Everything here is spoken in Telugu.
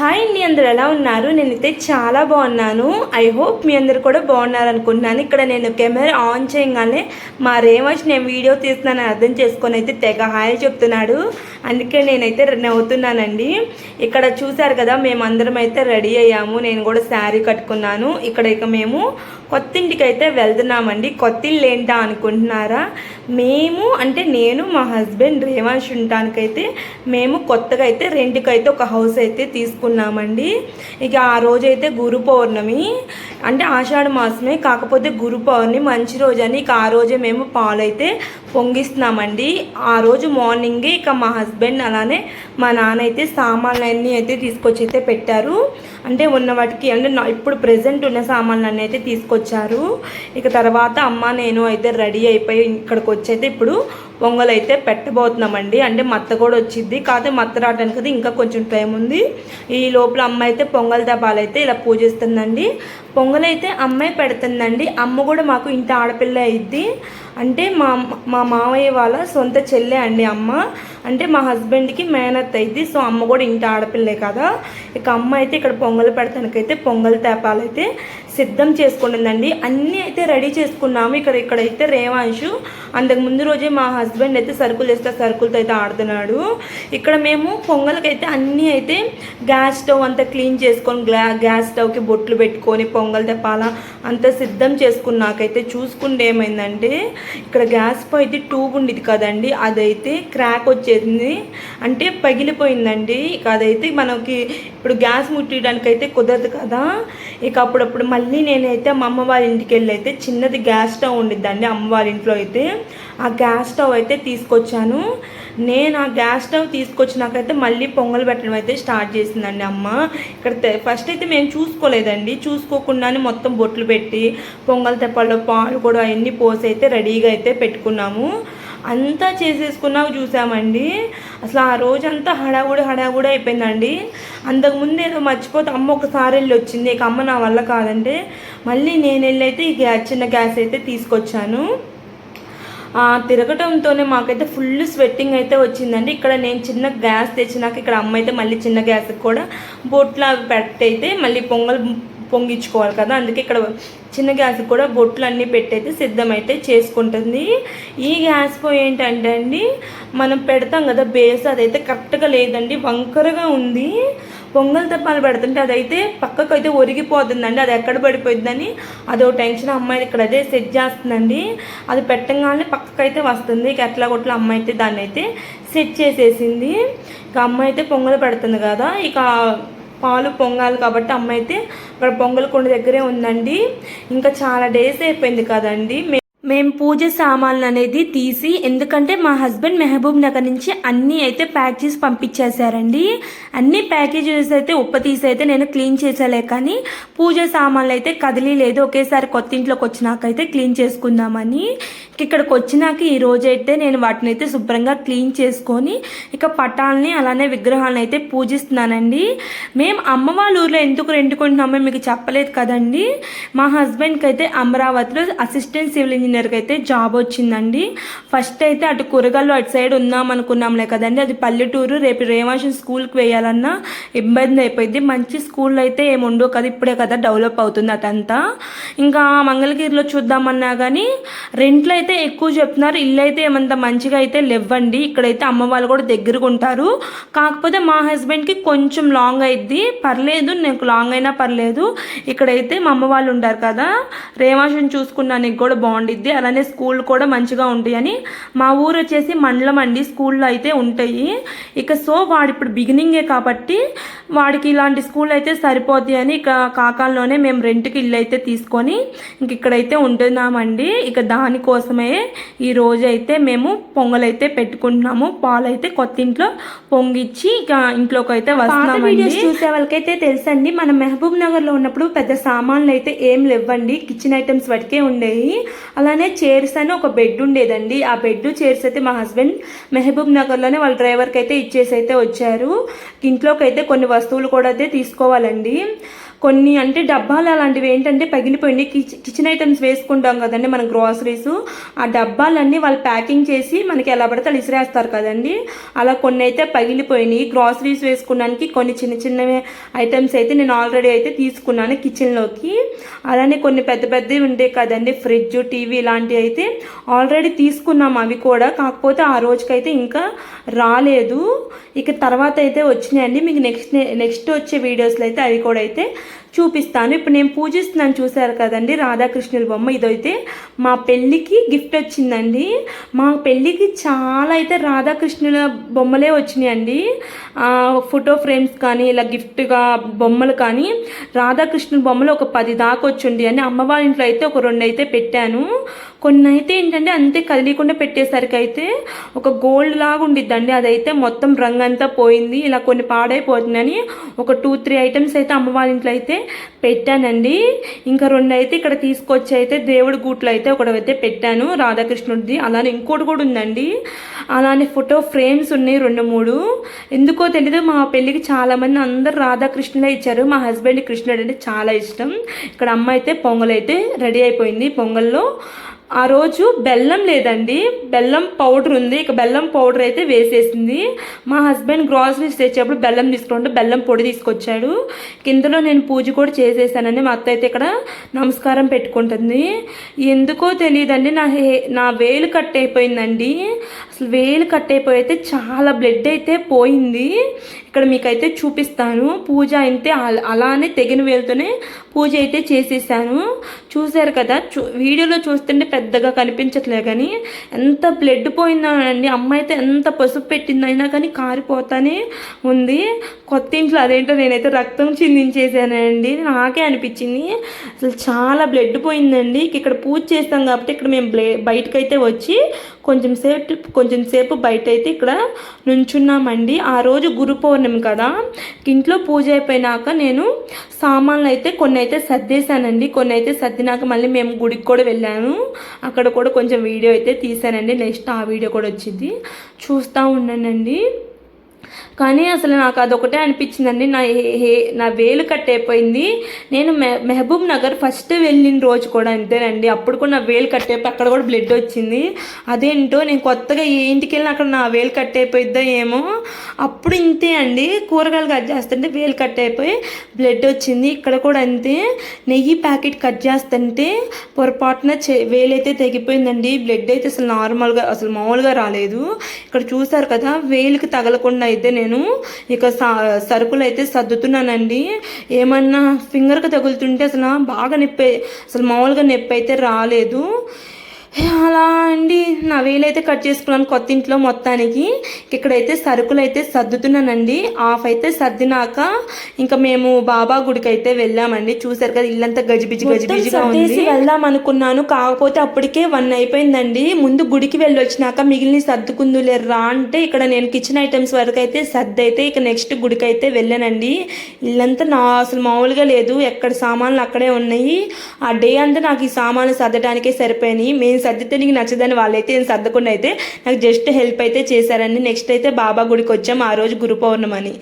హాయ్ అండి, అందరు ఎలా ఉన్నారు? నేనైతే చాలా బాగున్నాను. ఐ హోప్ మీ అందరు కూడా బాగున్నారు అనుకుంటున్నాను. ఇక్కడ నేను కెమెరా ఆన్ చేయగానే మా రేవంశ్ నేను వీడియో తీస్తున్నానని అర్థం చేసుకొని అయితే తెగ హాయ్ చెప్తున్నాడు. అందుకే నేనైతే నవ్వుతున్నానండి. ఇక్కడ చూసారు కదా, మేమందరం అయితే రెడీ అయ్యాము. నేను కూడా శారీ కట్టుకున్నాను. ఇక మేము కొత్త ఇంటికి అయితే వెళ్తున్నామండి. కొత్త ఇల్లు ఏంటా అనుకుంటున్నారా? మేము అంటే నేను, మా హస్బెండ్, రేవంశ్ ఉండటానికైతే మేము కొత్తగా అయితే రెంట్కైతే ఒక హౌస్ అయితే తీసుకున్నామండి. ఇక ఆ రోజైతే గురు పౌర్ణమి, అంటే ఆషాఢ మాసమే, కాకపోతే గురు పౌర్ణమి మంచి రోజు అని ఇక ఆ రోజే మేము పాలైతే పొంగిస్తున్నామండి. ఆ రోజు మార్నింగే ఇక మా హస్బెండ్ అలానే మా నాన్న అయితే సామాన్లు అన్నీ అయితే తీసుకొచ్చి అయితే పెట్టారు. అంటే ఉన్న వాటికి అంటే ఇప్పుడు ప్రెజెంట్ ఉన్న సామాన్లు అన్నీ అయితే తీసుకొచ్చారు. ఇక తర్వాత అమ్మ నేను అయితే రెడీ అయిపోయి ఇక్కడికి వచ్చి అయితే ఇప్పుడు పొంగల్ అయితే పెట్టబోతున్నామండి. అంటే మత్త కూడా వచ్చింది, కాకపోతే మత్త రావడానికి అయితే ఇంకా కొంచెం టైం ఉంది. ఈ లోపల అమ్మ అయితే పొంగల్ దబాలు అయితే ఇలా పూజిస్తుందండి. పొంగల్ అయితే అమ్మాయి పెడుతుందండి. అమ్మ కూడా మాకు ఇంటి ఆడపిల్ల అయింది. అంటే మా మామయ్య వాళ్ళ సొంత చెల్లె అండి అమ్మ. అంటే మా హస్బెండ్కి మేనత్ అయింది. సో అమ్మ కూడా ఇంటి ఆడపిల్లే కదా. ఇక అమ్మ అయితే ఇక్కడ పొంగల్ పెడతానికైతే పొంగల్ తేపాలు అయితే సిద్ధం చేసుకుంటుందండి. అన్నీ అయితే రెడీ చేసుకున్నాము. ఇక్కడైతే రేవాంశు అంతకు ముందు రోజే మా హస్బెండ్ అయితే సరుకులు వేస్తే సరుకులతో అయితే ఆడుతున్నాడు. ఇక్కడ మేము పొంగల్కైతే అన్నీ అయితే గ్యాస్ స్టవ్ అంతా క్లీన్ చేసుకొని గ్యాస్ స్టవ్కి బొట్లు పెట్టుకొని పొంగల్ తెప్పాల అంతా సిద్ధం చేసుకున్నాకైతే చూసుకుంటే ఏమైందంటే ఇక్కడ గ్యాస్ పై అయితే ట్యూబ్ ఉండేది కదండి, అదైతే క్రాక్ వచ్చేసింది, అంటే పగిలిపోయిందండి. ఇక అదైతే మనకి ఇప్పుడు గ్యాస్ ముట్టడానికి అయితే కుదరదు కదా. ఇక అప్పుడప్పుడు మళ్ళీ నేనైతే మా అమ్మ వాళ్ళ ఇంటికి వెళ్ళి అయితే చిన్నది గ్యాస్ స్టవ్ ఉండిద్దండి అమ్మ వాళ్ళ ఇంట్లో అయితే. ఆ గ్యాస్ స్టవ్ అయితే తీసుకొచ్చాను. నేను ఆ గ్యాస్ స్టవ్ తీసుకొచ్చినాకైతే మళ్ళీ పొంగల్ పెట్టడం అయితే స్టార్ట్ చేసిందండి అమ్మ. ఇక్కడ ఫస్ట్ అయితే మేము చూసుకోలేదండి. చూసుకోకుండానే మొత్తం బొట్లు పెట్టి పొంగల్ తెప్పల్లో పాలు కూడా అవన్నీ పోసి అయితే రెడీగా అయితే పెట్టుకున్నాము. అంతా చేసేసుకున్నాక చూసామండి. అసలు ఆ రోజంతా హడావుడి అయిపోయిందండి. అంతకుముందు ఏదో మర్చిపోతే అమ్మ ఒకసారి వెళ్ళి వచ్చింది. ఇక అమ్మ నా వల్ల కాదంటే మళ్ళీ నేను వెళ్ళి అయితే ఈ చిన్న గ్యాస్ అయితే తీసుకొచ్చాను. తిరగటంతోనే మాకైతే ఫుల్ స్వెట్టింగ్ అయితే వచ్చిందండి. ఇక్కడ నేను చిన్న గ్యాస్ తెచ్చినాక ఇక్కడ అమ్మ అయితే మళ్ళీ చిన్న గ్యాస్కి కూడా బొట్లు అవి పెట్టయితే మళ్ళీ పొంగల్ పొంగించుకోవాలి కదా, అందుకే ఇక్కడ చిన్న గ్యాస్కి కూడా బొట్లు అన్నీ పెట్టయితే సిద్ధమైతే చేసుకుంటుంది. ఈ గ్యాస్ పొయ్యి ఏంటంటే అండి మనం పెడతాం కదా బేస్, అదైతే కరెక్ట్గా లేదండి, వంకరగా ఉంది. పొంగల్ తప్పాలు పెడుతుంటే అదైతే పక్కకు అయితే ఒరిగిపోతుందండి. అది ఎక్కడ పడిపోయిందని అదో టెన్షన్. అమ్మాయి ఇక్కడ అదే సెట్ చేస్తుందండి. అది పెట్టగానే పక్కకు అయితే వస్తుంది. ఇక ఎట్లా కొట్ల అమ్మాయి అయితే దాన్ని అయితే సెట్ చేసేసింది. ఇక అమ్మాయి అయితే పొంగల్ పెడుతుంది కదా, ఇక పాలు పొంగాలి కాబట్టి అమ్మ అయితే ఇక్కడ పొంగల్ కుండ దగ్గరే ఉందండి. ఇంకా చాలా డేస్ అయిపోయింది కదండి మేము పూజ సామాన్లు అనేది తీసి, ఎందుకంటే మా హస్బెండ్ మెహబూబ్ నగర్ నుంచి అన్నీ అయితే ప్యాక్ చేసి పంపించేశారండి. అన్ని ప్యాకేజెస్ అయితే తీసి అయితే నేను క్లీన్ చేసేలే, కానీ పూజ సామాన్లు అయితే కదిలీలేదు. ఒకేసారి కొత్త ఇంట్లోకి వచ్చినాకైతే క్లీన్ చేసుకుందామని ఇక్కడికి వచ్చినాక ఈ రోజైతే నేను వాటిని అయితే శుభ్రంగా క్లీన్ చేసుకొని ఇక పటాలని అలానే విగ్రహాలను అయితే పూజిస్తున్నానండి. మేము అమ్మ వాళ్ళ ఊర్లో ఎందుకు రెండుకుంటున్నామో మీకు చెప్పలేదు కదండి. మా హస్బెండ్కి అయితే అమరావతిలో అసిస్టెంట్ సివిల్ ఇంజనీర్కి అయితే జాబ్ వచ్చిందండి. ఫస్ట్ అయితే అటు కూరగాయలు అటు సైడ్ ఉందాం అనుకున్నాంలే కదండి, అది పల్లెటూరు. రేపు రేవాంశం స్కూల్కి వేయాలన్నా ఇబ్బంది అయిపోయింది. మంచి స్కూల్ అయితే ఏముండవు కదా, ఇప్పుడే కదా డెవలప్ అవుతుంది అదంతా. ఇంకా మంగళగిరిలో చూద్దామన్నా కానీ రెంట్లు అయితే ఎక్కువ చెప్తున్నారు. ఇల్లు అయితే ఏమంత మంచిగా అయితే లేవండి. ఇక్కడైతే అమ్మ వాళ్ళు కూడా దగ్గరగా ఉంటారు, కాకపోతే మా హస్బెండ్కి కొంచెం లాంగ్ అయిద్ది. పర్లేదు, నాకు లాంగ్ అయినా పర్లేదు. ఇక్కడైతే మా అమ్మ వాళ్ళు ఉంటారు కదా, రేవాంశం చూసుకున్నానికి కూడా బాగుండిద్ది, అలానే స్కూల్ కూడా మంచిగా ఉంటాయని. మా ఊరు వచ్చేసి మండలం అండి, స్కూల్లో అయితే ఉంటాయి. ఇక సో వాడు ఇప్పుడు బిగినింగే కాబట్టి వాడికి ఇలాంటి స్కూల్ అయితే సరిపోతాయి అని ఇక కాకాల్లోనే మేము రెంట్కి ఇల్లు అయితే తీసుకొని ఇంక ఇక్కడైతే ఉంటున్నామండి. ఇక దానికోసమే ఈ రోజు అయితే మేము పొంగల్ అయితే పెట్టుకుంటున్నాము. పాలు అయితే కొత్త ఇంట్లో పొంగిచ్చి ఇక ఇంట్లోకి అయితే వస్తున్నామండి. వీడియోస్ చూసే వాళ్ళకైతే తెలుసండి, మనం మెహబూబ్ నగర్లో ఉన్నప్పుడు పెద్ద సామాన్లు అయితే ఏం లేవండి, కిచెన్ ఐటమ్స్ వరకే ఉండేవి. అలానే చైర్స్ అని ఒక బెడ్ ఉండేదండి. ఆ బెడ్ చైర్స్ అయితే మా హస్బెండ్ మెహబూబ్ నగర్లోనే వాళ్ళ డ్రైవర్కి అయితే ఇచ్చేసి అయితే వచ్చారు. ఇంట్లోకి అయితే కొన్ని వస్తువులు కూడా అయితే తీసుకోవాలండి. కొన్ని అంటే డబ్బాలు అలాంటివి ఏంటంటే పగిలిపోయింది. కిచెన్ ఐటమ్స్ వేసుకుంటాం కదండి మనం గ్రాసరీస్, ఆ డబ్బాలన్నీ వాళ్ళు ప్యాకింగ్ చేసి మనకి ఎలా పడితే అలా ఇసిరేస్తారు కదండి, అలా కొన్ని అయితే పగిలిపోయినాయి. గ్రాసరీస్ వేసుకోవడానికి కొన్ని చిన్న చిన్న ఐటమ్స్ అయితే నేను ఆల్రెడీ అయితే తీసుకున్నాను కిచెన్లోకి. అలానే కొన్ని పెద్ద పెద్దవి ఉంటాయి కదండి, ఫ్రిడ్జ్, టీవీ ఇలాంటివి అయితే ఆల్రెడీ తీసుకున్నాము. అవి కూడా కాకపోతే ఆ రోజుకైతే ఇంకా రాలేదు, ఇక తర్వాత అయితే వచ్చినాయండి. మీకు నెక్స్ట్ వచ్చే వీడియోస్లో అయితే అవి కూడా అయితే చూపిస్తాను. ఇప్పుడు నేను పూజిస్తున్నాను చూసారు కదండి రాధాకృష్ణుల బొమ్మ. ఇదైతే మా పెళ్ళికి గిఫ్ట్ వచ్చిందండి. మా పెళ్ళికి చాలా అయితే రాధాకృష్ణుల బొమ్మలే వచ్చినాయండి. ఫోటో ఫ్రేమ్స్ కానీ ఇలా గిఫ్ట్గా బొమ్మలు కానీ రాధాకృష్ణుల బొమ్మలు ఒక 10 దాకా వచ్చిండి అని అమ్మవారి ఇంట్లో అయితే ఒక 2 అయితే పెట్టాను. కొన్ని అయితే ఏంటంటే అంతే కదిలీకుండా పెట్టేసరికి అయితే ఒక గోల్డ్ లాగా ఉండిద్దండి, అదైతే మొత్తం రంగు అంతా పోయింది. ఇలా కొన్ని పాడైపోతుందని ఒక 2-3 ఐటమ్స్ అయితే అమ్మవారి ఇంట్లో అయితే పెట్టానండి. ఇంకా 2 అయితే ఇక్కడ తీసుకొచ్చి అయితే దేవుడి గూట్లో అయితే ఒకటైతే పెట్టాను రాధాకృష్ణుడిది. అలానే ఇంకోటి కూడా ఉందండి. అలానే ఫోటో ఫ్రేమ్స్ ఉన్నాయి 2-3. ఎందుకో తెలీదు మా పెళ్ళికి చాలామంది అందరు రాధాకృష్ణులే ఇచ్చారు. మా హస్బెండ్ కృష్ణుడు అంటే చాలా ఇష్టం. ఇక్కడ అమ్మ అయితే పొంగల్ అయితే రెడీ అయిపోయింది. పొంగల్లో ఆ రోజు బెల్లం లేదండి, బెల్లం పౌడర్ ఉంది. ఇక బెల్లం పౌడర్ అయితే వేసేసింది. మా హస్బెండ్ గ్రాసరీస్ తెచ్చేప్పుడు బెల్లం తీసుకుంటే బెల్లం పొడి తీసుకొచ్చాడు. కిందలో నేను పూజ కూడా చేసేసానండి. మా అత్త అయితే ఇక్కడ నమస్కారం పెట్టుకుంటుంది. ఎందుకో తెలియదండి నా వేలు కట్ అయిపోయిందండి. అసలు వేలు కట్ అయిపోయి అయితే చాలా బ్లడ్ అయితే పోయింది. ఇక్కడ మీకైతే చూపిస్తాను. పూజ అయితే అలానే తెగిన వేలుతోనే పూజ అయితే చేసేసాను. చూసారు కదా, వీడియోలో చూస్తుంటే పెద్దగా కనిపించట్లే కానీ ఎంత బ్లడ్ పోయిందోనండి. అమ్మ అయితే ఎంత పసుపు పెట్టిందైనా కానీ కారిపోతానే ఉంది. కొత్త ఇంట్లో అదేంటో నేనైతే రక్తం చిందించేసానండి, నాకే అనిపించింది. అసలు చాలా బ్లడ్ పోయిందండి. ఇక్కడ పూజ చేస్తాం కాబట్టి ఇక్కడ మేము బయటకైతే వచ్చి కొంచెం సేపు బయట అయితే ఇక్కడ నుంచున్నామండి. ఆ రోజు గురు పౌర్ణమి కదా, ఇంట్లో పూజ అయిపోయినాక నేను సామాన్లు అయితే కొన్ని అయితే సర్దేశానండి. కొన్ని అయితే సర్దినాక మళ్ళీ మేము గుడికి కూడా వెళ్ళాను. అక్కడ కూడా కొంచెం వీడియో అయితే తీసానండి. నెక్స్ట్ ఆ వీడియో కూడా వచ్చింది, చూస్తూ ఉన్నానండి. కానీ అసలు నాకు అదొకటే అనిపించిందండి, నా వేలు కట్ అయిపోయింది. నేను మెహబూబ్ నగర్ ఫస్ట్ వెళ్ళిన రోజు కూడా అంతేనండి, అప్పుడు కూడా నా వేలు కట్ అయిపోయి అక్కడ కూడా బ్లడ్ వచ్చింది. అదేంటో నేను కొత్తగా ఏ ఇంటికి వెళ్ళినా అక్కడ నా వేలు కట్ అయిపోయిద్దా ఏమో. అప్పుడు ఇంతే అండి, కూరగాయలు కట్ చేస్తుంటే వేలు కట్ అయిపోయి బ్లడ్ వచ్చింది. ఇక్కడ కూడా అంతే, నెయ్యి ప్యాకెట్ కట్ చేస్తుంటే పొరపాటున వేలైతే తెగిపోయిందండి. బ్లడ్ అయితే అసలు మామూలుగా రాలేదు. ఇక్కడ చూసారు కదా, వేలుకి తగలకుండా అయితే నేను ఇక సరుకులు అయితే సర్దుతున్నానండి. ఏమన్నా ఫింగర్కి తగులుతుంటే అసలు బాగా నొప్పి, అసలు మామూలుగా నొప్పి అయితే రాలేదు. అలా అండి నా వేలైతే కట్ చేసుకున్నాను కొత్త ఇంట్లో మొత్తానికి. ఇక్కడైతే సరుకులు అయితే సర్దుతున్నానండి. ఆఫ్ అయితే సర్దినాక ఇంకా మేము బాబా గుడికి అయితే వెళ్ళామండి. చూసారు కదా, ఇల్లంతా గజిబిజిగా ఉంది. వెళ్దాం అనుకున్నాను, కాకపోతే అప్పటికే 1 అయిపోయిందండి. ముందు గుడికి వెళ్ళి వచ్చినాక మిగిలిన సర్దుకుందులేరా అంటే ఇక్కడ నేను కిచెన్ ఐటమ్స్ వరకు అయితే సర్దైతే ఇక నెక్స్ట్ గుడికి అయితే వెళ్ళానండి. ఇల్లంతా అసలు మామూలుగా లేదు, ఎక్కడ సామాన్లు అక్కడే ఉన్నాయి. ఆ డే అంతా నాకు ఈ సామాన్లు సర్దడానికే సరిపోయినాయి. మేము సర్దితే నీకు నచ్చదని వాళ్ళైతే నేను సర్దకుండా అయితే నాకు జస్ట్ హెల్ప్ అయితే చేశారండి. నెక్స్ట్ అయితే బాబా గుడికి వచ్చాం, ఆ రోజు గురు పౌర్ణమి అని.